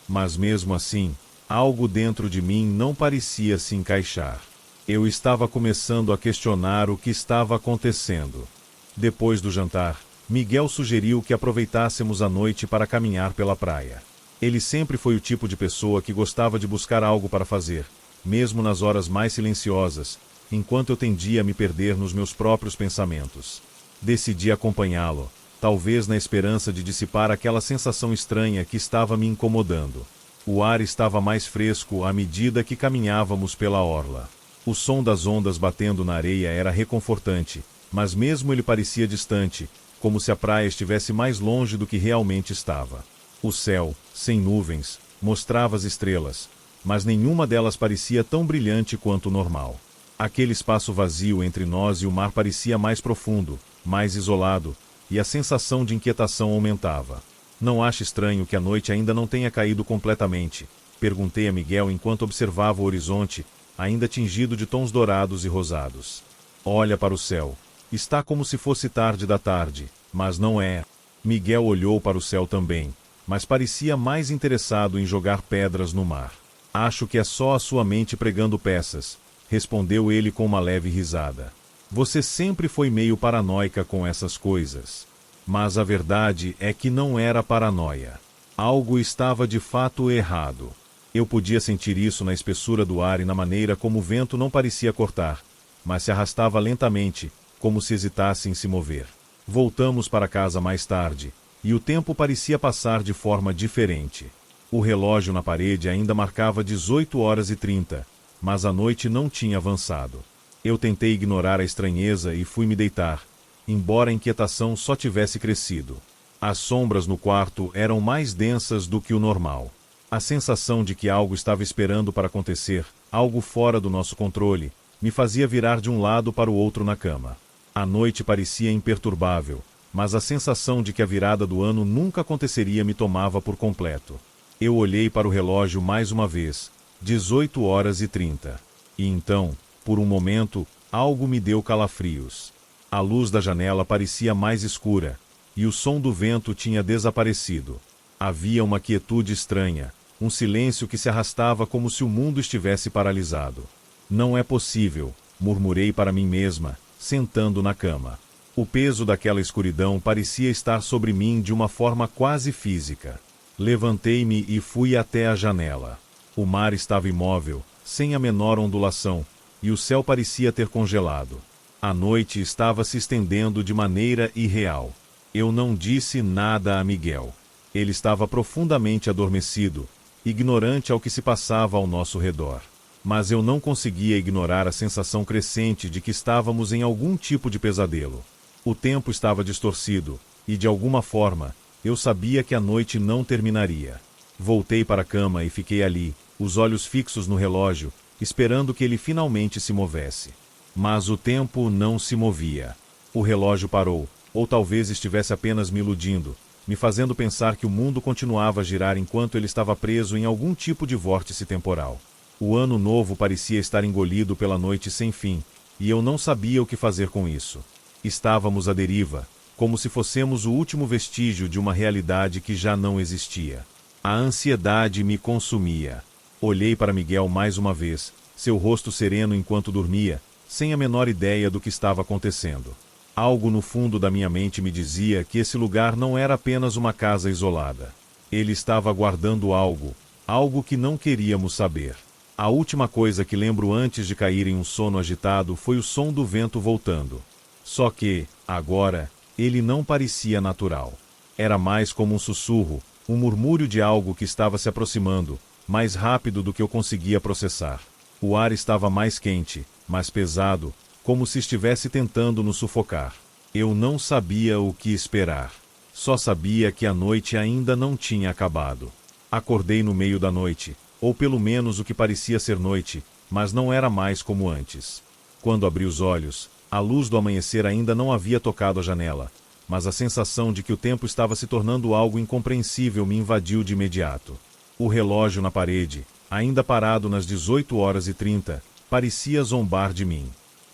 Mas mesmo assim, algo dentro de mim não parecia se encaixar. Eu estava começando a questionar o que estava acontecendo. Depois do jantar, Miguel sugeriu que aproveitássemos a noite para caminhar pela praia. Ele sempre foi o tipo de pessoa que gostava de buscar algo para fazer, mesmo nas horas mais silenciosas, enquanto eu tendia a me perder nos meus próprios pensamentos. Decidi acompanhá-lo, talvez na esperança de dissipar aquela sensação estranha que estava me incomodando. O ar estava mais fresco à medida que caminhávamos pela orla. O som das ondas batendo na areia era reconfortante, mas mesmo ele parecia distante, como se a praia estivesse mais longe do que realmente estava. O céu, sem nuvens, mostrava as estrelas, mas nenhuma delas parecia tão brilhante quanto o normal. Aquele espaço vazio entre nós e o mar parecia mais profundo, mais isolado, e a sensação de inquietação aumentava. Não acha estranho que a noite ainda não tenha caído completamente? Perguntei a Miguel enquanto observava o horizonte, ainda tingido de tons dourados e rosados. Olha para o céu. Está como se fosse tarde da tarde, mas não é. Miguel olhou para o céu também, mas parecia mais interessado em jogar pedras no mar. Acho que é só a sua mente pregando peças, respondeu ele com uma leve risada. Você sempre foi meio paranoica com essas coisas. Mas a verdade é que não era paranoia. Algo estava de fato errado. Eu podia sentir isso na espessura do ar e na maneira como o vento não parecia cortar, mas se arrastava lentamente, como se hesitasse em se mover. Voltamos para casa mais tarde, e o tempo parecia passar de forma diferente. O relógio na parede ainda marcava 18h30, mas a noite não tinha avançado. Eu tentei ignorar a estranheza e fui me deitar, embora a inquietação só tivesse crescido. As sombras no quarto eram mais densas do que o normal. A sensação de que algo estava esperando para acontecer, algo fora do nosso controle, me fazia virar de um lado para o outro na cama. A noite parecia imperturbável, mas a sensação de que a virada do ano nunca aconteceria me tomava por completo. Eu olhei para o relógio mais uma vez, 18h30. E então, por um momento, algo me deu calafrios. A luz da janela parecia mais escura, e o som do vento tinha desaparecido. Havia uma quietude estranha, um silêncio que se arrastava como se o mundo estivesse paralisado. Não é possível, murmurei para mim mesma, sentando na cama. O peso daquela escuridão parecia estar sobre mim de uma forma quase física. Levantei-me e fui até a janela. O mar estava imóvel, sem a menor ondulação, e o céu parecia ter congelado. A noite estava se estendendo de maneira irreal. Eu não disse nada a Miguel. Ele estava profundamente adormecido, ignorante ao que se passava ao nosso redor. Mas eu não conseguia ignorar a sensação crescente de que estávamos em algum tipo de pesadelo. O tempo estava distorcido, e de alguma forma, eu sabia que a noite não terminaria. Voltei para a cama e fiquei ali, os olhos fixos no relógio, esperando que ele finalmente se movesse. Mas o tempo não se movia. O relógio parou, ou talvez estivesse apenas me iludindo, me fazendo pensar que o mundo continuava a girar enquanto ele estava preso em algum tipo de vórtice temporal. O ano novo parecia estar engolido pela noite sem fim, e eu não sabia o que fazer com isso. Estávamos à deriva, como se fossemos o último vestígio de uma realidade que já não existia. A ansiedade me consumia. Olhei para Miguel mais uma vez, seu rosto sereno enquanto dormia, sem a menor ideia do que estava acontecendo. Algo no fundo da minha mente me dizia que esse lugar não era apenas uma casa isolada. Ele estava guardando algo, algo que não queríamos saber. A última coisa que lembro antes de cair em um sono agitado foi o som do vento voltando. Só que, agora, ele não parecia natural. Era mais como um sussurro, um murmúrio de algo que estava se aproximando, mais rápido do que eu conseguia processar. O ar estava mais quente, mais pesado, como se estivesse tentando nos sufocar. Eu não sabia o que esperar. Só sabia que a noite ainda não tinha acabado. Acordei no meio da noite, ou pelo menos o que parecia ser noite, mas não era mais como antes. Quando abri os olhos, a luz do amanhecer ainda não havia tocado a janela, mas a sensação de que o tempo estava se tornando algo incompreensível me invadiu de imediato. O relógio na parede, ainda parado nas 18h30, parecia zombar de mim.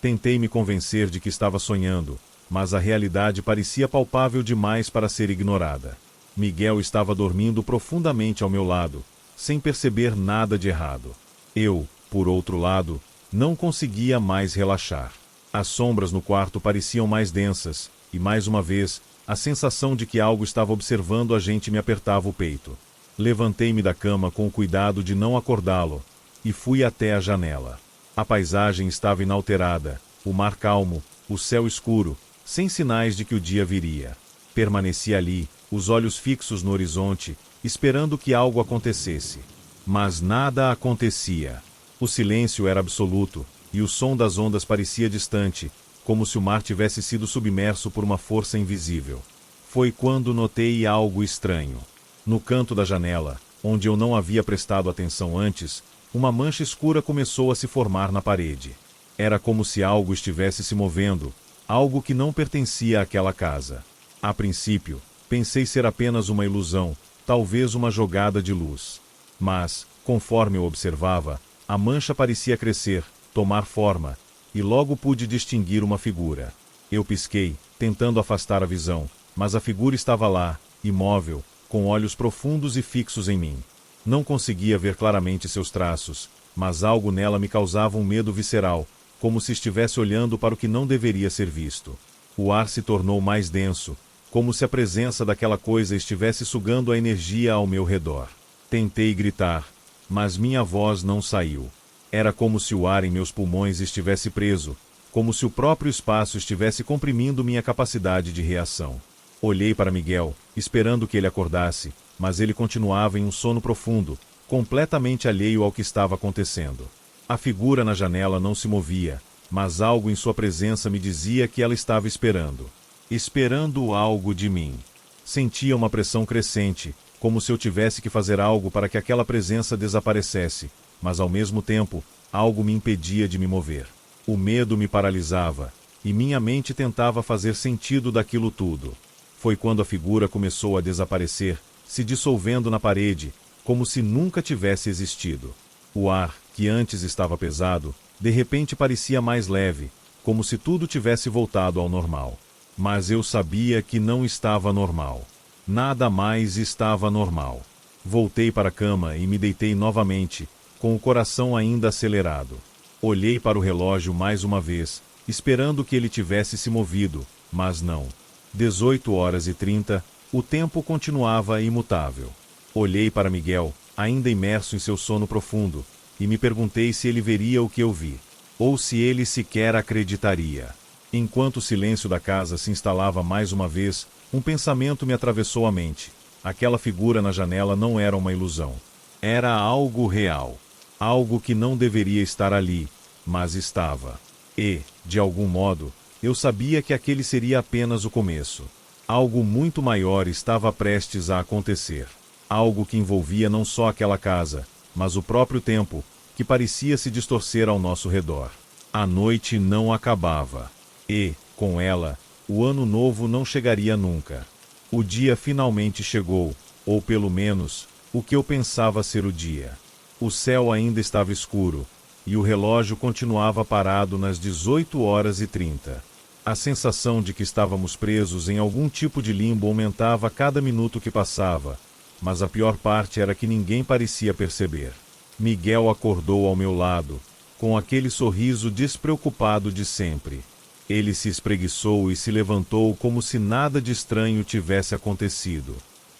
Tentei me convencer de que estava sonhando, mas a realidade parecia palpável demais para ser ignorada. Miguel estava dormindo profundamente ao meu lado, sem perceber nada de errado. Eu, por outro lado, não conseguia mais relaxar. As sombras no quarto pareciam mais densas, e mais uma vez, a sensação de que algo estava observando a gente me apertava o peito. Levantei-me da cama com o cuidado de não acordá-lo, e fui até a janela. A paisagem estava inalterada, o mar calmo, o céu escuro, sem sinais de que o dia viria. Permaneci ali, os olhos fixos no horizonte, esperando que algo acontecesse. Mas nada acontecia. O silêncio era absoluto, e o som das ondas parecia distante, como se o mar tivesse sido submerso por uma força invisível. Foi quando notei algo estranho. No canto da janela, onde eu não havia prestado atenção antes, uma mancha escura começou a se formar na parede. Era como se algo estivesse se movendo, algo que não pertencia àquela casa. A princípio, pensei ser apenas uma ilusão, talvez uma jogada de luz. Mas, conforme eu observava, a mancha parecia crescer, tomar forma, e logo pude distinguir uma figura. Eu pisquei, tentando afastar a visão, mas a figura estava lá, imóvel, com olhos profundos e fixos em mim. Não conseguia ver claramente seus traços, mas algo nela me causava um medo visceral, como se estivesse olhando para o que não deveria ser visto. O ar se tornou mais denso, como se a presença daquela coisa estivesse sugando a energia ao meu redor. Tentei gritar, mas minha voz não saiu. Era como se o ar em meus pulmões estivesse preso, como se o próprio espaço estivesse comprimindo minha capacidade de reação. Olhei para Miguel, esperando que ele acordasse, mas ele continuava em um sono profundo, completamente alheio ao que estava acontecendo. A figura na janela não se movia, mas algo em sua presença me dizia que ela estava esperando. Esperando algo de mim. Sentia uma pressão crescente, como se eu tivesse que fazer algo para que aquela presença desaparecesse, mas ao mesmo tempo, algo me impedia de me mover. O medo me paralisava, e minha mente tentava fazer sentido daquilo tudo. Foi quando a figura começou a desaparecer, se dissolvendo na parede, como se nunca tivesse existido. O ar, que antes estava pesado, de repente parecia mais leve, como se tudo tivesse voltado ao normal. Mas eu sabia que não estava normal. Nada mais estava normal. Voltei para a cama e me deitei novamente, com o coração ainda acelerado. Olhei para o relógio mais uma vez, esperando que ele tivesse se movido, mas não. 18h30, o tempo continuava imutável. Olhei para Miguel, ainda imerso em seu sono profundo, e me perguntei se ele veria o que eu vi, ou se ele sequer acreditaria. Enquanto o silêncio da casa se instalava mais uma vez, um pensamento me atravessou a mente. Aquela figura na janela não era uma ilusão. Era algo real. Algo que não deveria estar ali, mas estava. E, de algum modo, eu sabia que aquele seria apenas o começo. Algo muito maior estava prestes a acontecer. Algo que envolvia não só aquela casa, mas o próprio tempo, que parecia se distorcer ao nosso redor. A noite não acabava. E, com ela, o ano novo não chegaria nunca. O dia finalmente chegou, ou pelo menos, o que eu pensava ser o dia. O céu ainda estava escuro, e o relógio continuava parado nas 18h30. A sensação de que estávamos presos em algum tipo de limbo aumentava a cada minuto que passava, mas a pior parte era que ninguém parecia perceber. Miguel acordou ao meu lado, com aquele sorriso despreocupado de sempre. Ele se espreguiçou e se levantou como se nada de estranho tivesse acontecido.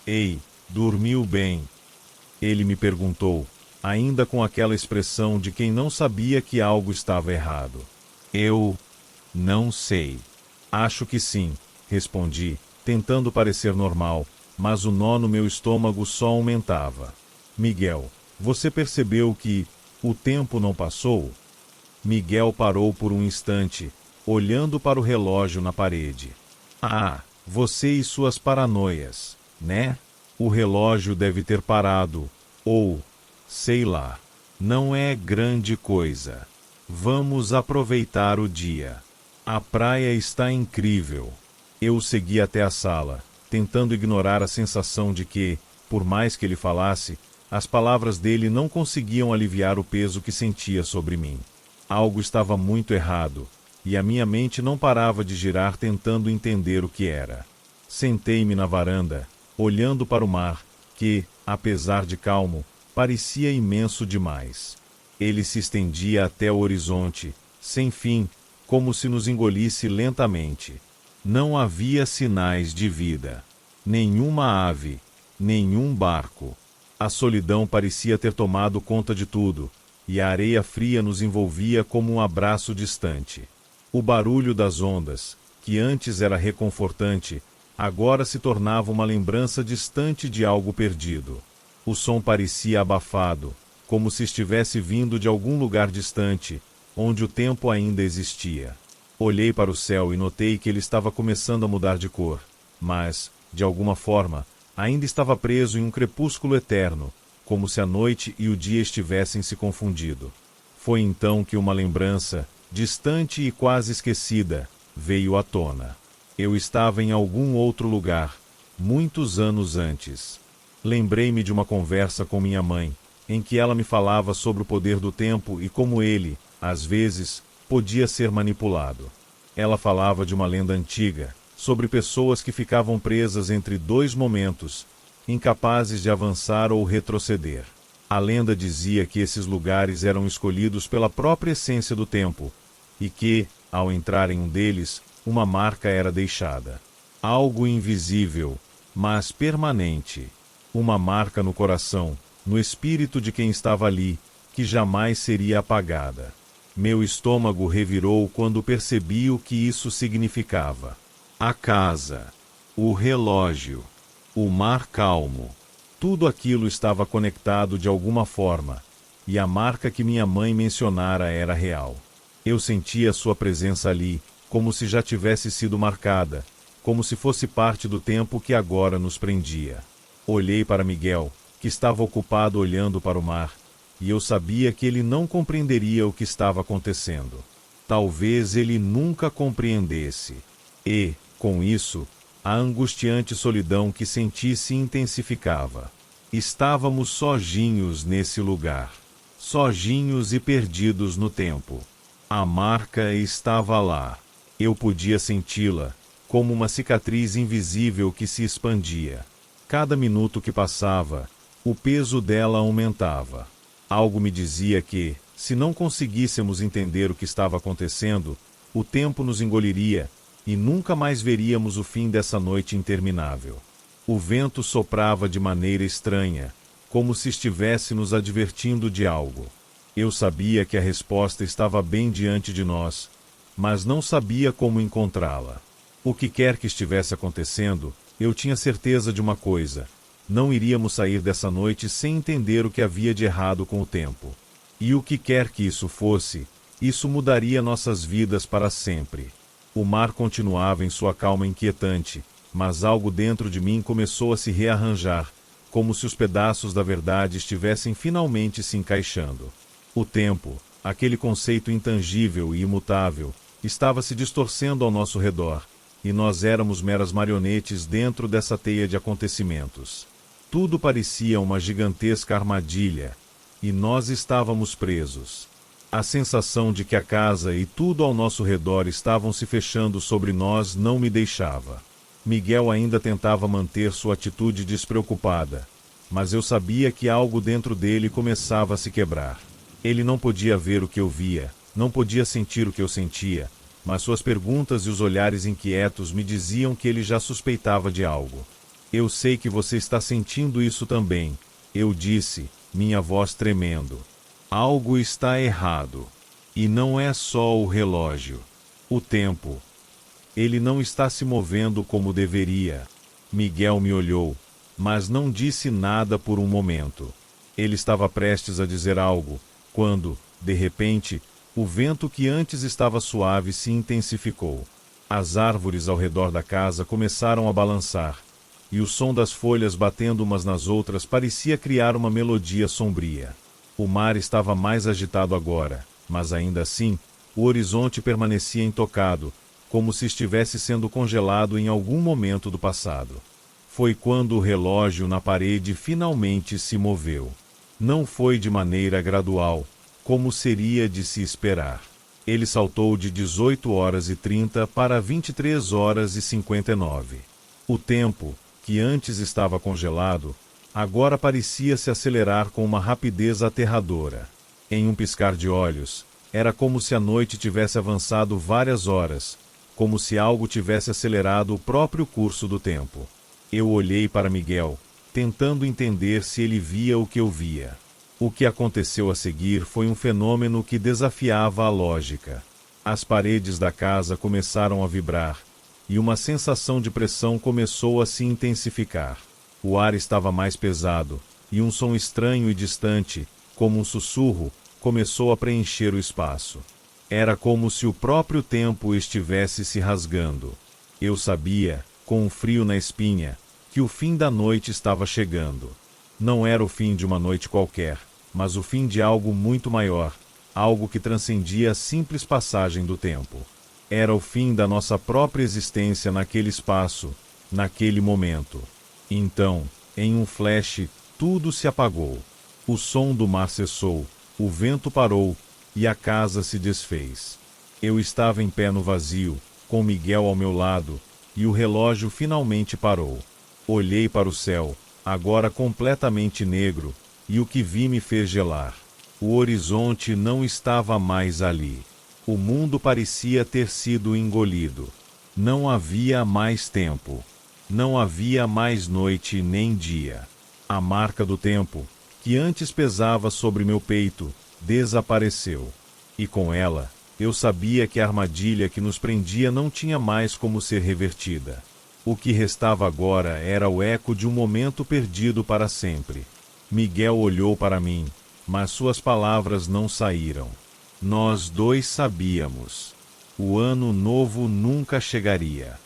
Ei, dormiu bem? Ele me perguntou, ainda com aquela expressão de quem não sabia que algo estava errado. Eu não sei. Acho que sim, respondi, tentando parecer normal, mas o nó no meu estômago só aumentava. Miguel, você percebeu que o tempo não passou? Miguel parou por um instante, olhando para o relógio na parede. Ah, você e suas paranoias, né? O relógio deve ter parado, ou, sei lá, não é grande coisa. Vamos aproveitar o dia. A praia está incrível. Eu o segui até a sala, tentando ignorar a sensação de que, por mais que ele falasse, as palavras dele não conseguiam aliviar o peso que sentia sobre mim. Algo estava muito errado, e a minha mente não parava de girar tentando entender o que era. Sentei-me na varanda, olhando para o mar, que, apesar de calmo, parecia imenso demais. Ele se estendia até o horizonte, sem fim, como se nos engolisse lentamente. Não havia sinais de vida. Nenhuma ave, nenhum barco. A solidão parecia ter tomado conta de tudo, e a areia fria nos envolvia como um abraço distante. O barulho das ondas, que antes era reconfortante, agora se tornava uma lembrança distante de algo perdido. O som parecia abafado, como se estivesse vindo de algum lugar distante, onde o tempo ainda existia. Olhei para o céu e notei que ele estava começando a mudar de cor, mas, de alguma forma, ainda estava preso em um crepúsculo eterno, como se a noite e o dia estivessem se confundido. Foi então que uma lembrança, distante e quase esquecida, veio à tona. Eu estava em algum outro lugar, muitos anos antes. Lembrei-me de uma conversa com minha mãe, em que ela me falava sobre o poder do tempo e como ele, às vezes, podia ser manipulado. Ela falava de uma lenda antiga, sobre pessoas que ficavam presas entre dois momentos, incapazes de avançar ou retroceder. A lenda dizia que esses lugares eram escolhidos pela própria essência do tempo, e que, ao entrar em um deles, uma marca era deixada. Algo invisível, mas permanente. Uma marca no coração, no espírito de quem estava ali, que jamais seria apagada. Meu estômago revirou quando percebi o que isso significava. A casa, o relógio, o mar calmo, tudo aquilo estava conectado de alguma forma, e a marca que minha mãe mencionara era real. Eu sentia sua presença ali, como se já tivesse sido marcada, como se fosse parte do tempo que agora nos prendia. Olhei para Miguel, que estava ocupado olhando para o mar, e eu sabia que ele não compreenderia o que estava acontecendo. Talvez ele nunca compreendesse. E, com isso, a angustiante solidão que senti se intensificava. Estávamos sozinhos nesse lugar. Sozinhos e perdidos no tempo. A marca estava lá. Eu podia senti-la, como uma cicatriz invisível que se expandia. Cada minuto que passava, o peso dela aumentava. Algo me dizia que, se não conseguíssemos entender o que estava acontecendo, o tempo nos engoliria e nunca mais veríamos o fim dessa noite interminável. O vento soprava de maneira estranha, como se estivesse nos advertindo de algo. Eu sabia que a resposta estava bem diante de nós, mas não sabia como encontrá-la. O que quer que estivesse acontecendo, eu tinha certeza de uma coisa: não iríamos sair dessa noite sem entender o que havia de errado com o tempo. E o que quer que isso fosse, isso mudaria nossas vidas para sempre. O mar continuava em sua calma inquietante, mas algo dentro de mim começou a se rearranjar, como se os pedaços da verdade estivessem finalmente se encaixando. O tempo, aquele conceito intangível e imutável, estava se distorcendo ao nosso redor, e nós éramos meras marionetes dentro dessa teia de acontecimentos. Tudo parecia uma gigantesca armadilha, e nós estávamos presos. A sensação de que a casa e tudo ao nosso redor estavam se fechando sobre nós não me deixava. Miguel ainda tentava manter sua atitude despreocupada, mas eu sabia que algo dentro dele começava a se quebrar. Ele não podia ver o que eu via, não podia sentir o que eu sentia, mas suas perguntas e os olhares inquietos me diziam que ele já suspeitava de algo. Eu sei que você está sentindo isso também, eu disse, minha voz tremendo. Algo está errado. E não é só o relógio. O tempo. Ele não está se movendo como deveria. Miguel me olhou, mas não disse nada por um momento. Ele estava prestes a dizer algo, quando, de repente, o vento que antes estava suave se intensificou. As árvores ao redor da casa começaram a balançar, e o som das folhas batendo umas nas outras parecia criar uma melodia sombria. O mar estava mais agitado agora, mas ainda assim, o horizonte permanecia intocado, como se estivesse sendo congelado em algum momento do passado. Foi quando o relógio na parede finalmente se moveu. Não foi de maneira gradual, como seria de se esperar. Ele saltou de 18h30 para 23h59. O tempo, que antes estava congelado, agora parecia se acelerar com uma rapidez aterradora. Em um piscar de olhos, era como se a noite tivesse avançado várias horas, como se algo tivesse acelerado o próprio curso do tempo. Eu olhei para Miguel, tentando entender se ele via o que eu via. O que aconteceu a seguir foi um fenômeno que desafiava a lógica. As paredes da casa começaram a vibrar, e uma sensação de pressão começou a se intensificar. O ar estava mais pesado, e um som estranho e distante, como um sussurro, começou a preencher o espaço. Era como se o próprio tempo estivesse se rasgando. Eu sabia, com um frio na espinha, que o fim da noite estava chegando. Não era o fim de uma noite qualquer, mas o fim de algo muito maior, algo que transcendia a simples passagem do tempo. Era o fim da nossa própria existência naquele espaço, naquele momento. Então, em um flash, tudo se apagou. O som do mar cessou, o vento parou e a casa se desfez. Eu estava em pé no vazio, com Miguel ao meu lado, e o relógio finalmente parou. Olhei para o céu, agora completamente negro, e o que vi me fez gelar. O horizonte não estava mais ali. O mundo parecia ter sido engolido. Não havia mais tempo. Não havia mais noite nem dia. A marca do tempo, que antes pesava sobre meu peito, desapareceu. E com ela, eu sabia que a armadilha que nos prendia não tinha mais como ser revertida. O que restava agora era o eco de um momento perdido para sempre. Miguel olhou para mim, mas suas palavras não saíram. Nós dois sabíamos. O ano novo nunca chegaria.